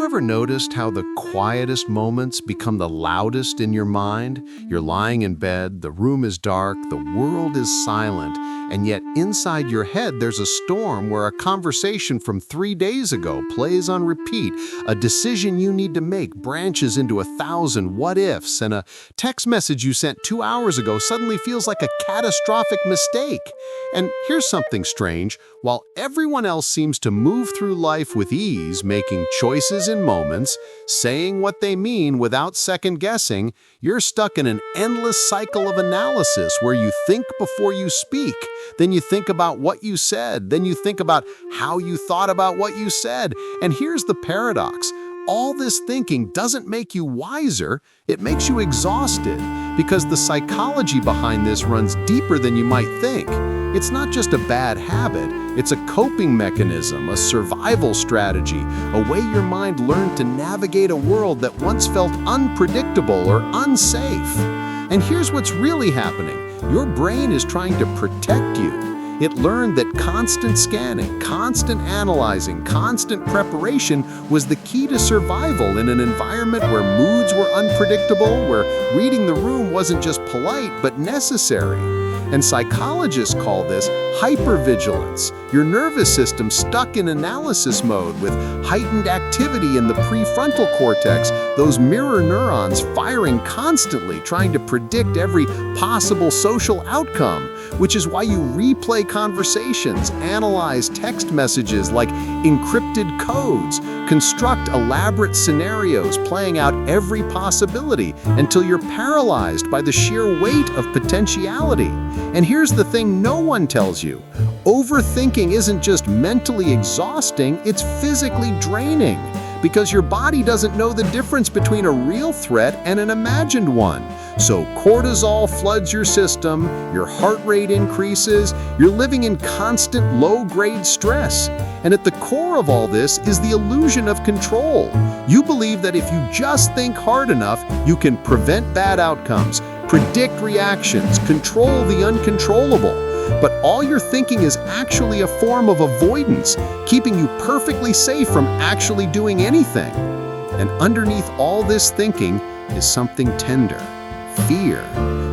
you ever noticed how the quietest moments become the loudest in your mind? You're lying in bed, the room is dark, the world is silent, and yet inside your head there's a storm where a conversation from 3 days ago plays on repeat. A decision you need to make branches into 1,000 what-ifs, and a text message you sent 2 hours ago suddenly feels like a catastrophic mistake. And here's something strange. While everyone else seems to move through life with ease, making choices in moments, saying what they mean without second-guessing, you're stuck in an endless cycle of analysis where you think before you speak, then you think about what you said, then you think about how you thought about what you said. And here's the paradox. All this thinking doesn't make you wiser, it makes you exhausted, because the psychology behind this runs deeper than you might think. It's not just a bad habit, it's a coping mechanism, a survival strategy, a way your mind learned to navigate a world that once felt unpredictable or unsafe. And here's what's really happening. Your brain is trying to protect you. It learned that constant scanning, constant analyzing, constant preparation was the key to survival in an environment where moods were unpredictable, where reading the room wasn't just polite but necessary. And psychologists call this hypervigilance. Your nervous system stuck in analysis mode with heightened activity in the prefrontal cortex, those mirror neurons firing constantly, trying to predict every possible social outcome, which is why you replay conversations, analyze text messages like encrypted codes, construct elaborate scenarios playing out every possibility until you're paralyzed by the sheer weight of potentiality. And here's the thing no one tells you. Overthinking isn't just mentally exhausting, it's physically draining. Because your body doesn't know the difference between a real threat and an imagined one. So cortisol floods your system, your heart rate increases, you're living in constant low-grade stress. And at the core of all this is the illusion of control. You believe that if you just think hard enough, you can prevent bad outcomes, predict reactions, control the uncontrollable. But all you're thinking is actually a form of avoidance, keeping you perfectly safe from actually doing anything. And underneath all this thinking is something tender. Fear.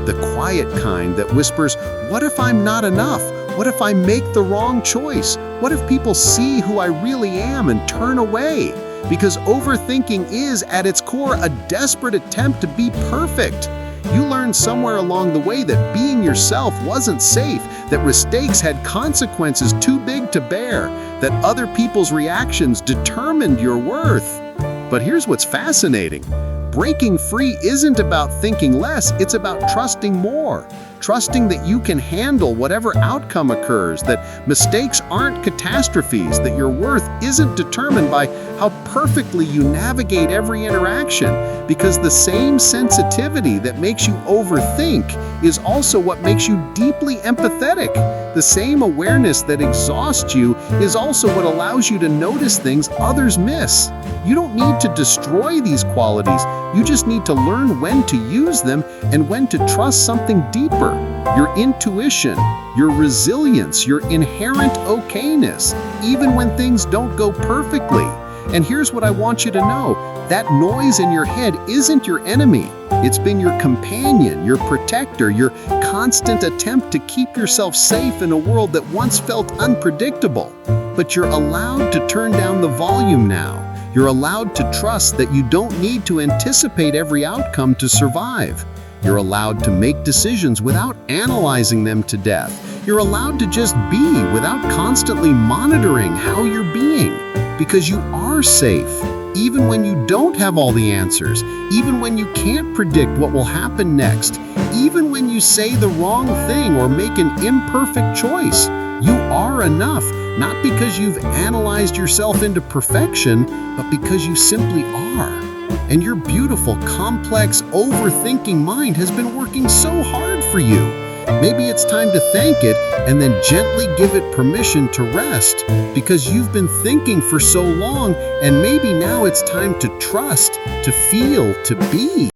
The quiet kind that whispers, what if I'm not enough? What if I make the wrong choice? What if people see who I really am and turn away? Because overthinking is, at its core, a desperate attempt to be perfect. You learned somewhere along the way that being yourself wasn't safe, that mistakes had consequences too big to bear, that other people's reactions determined your worth. But here's what's fascinating. Breaking free isn't about thinking less, it's about trusting more. Trusting that you can handle whatever outcome occurs, that mistakes aren't catastrophes, that your worth isn't determined by how perfectly you navigate every interaction. Because the same sensitivity that makes you overthink is also what makes you deeply empathetic. The same awareness that exhausts you is also what allows you to notice things others miss. You don't need to destroy these qualities, you just need to learn when to use them and when to trust something deeper. Your intuition, your resilience, your inherent okayness, even when things don't go perfectly. And here's what I want you to know. That noise in your head isn't your enemy. It's been your companion, your protector, your constant attempt to keep yourself safe in a world that once felt unpredictable. But you're allowed to turn down the volume now. You're allowed to trust that you don't need to anticipate every outcome to survive. You're allowed to make decisions without analyzing them to death. You're allowed to just be without constantly monitoring how you're being. Because you are safe, even when you don't have all the answers, even when you can't predict what will happen next, even when you say the wrong thing or make an imperfect choice. You are enough, not because you've analyzed yourself into perfection, but because you simply are. And your beautiful, complex, overthinking mind has been working so hard for you. Maybe it's time to thank it and then gently give it permission to rest, because you've been thinking for so long, and maybe now it's time to trust, to feel, to be.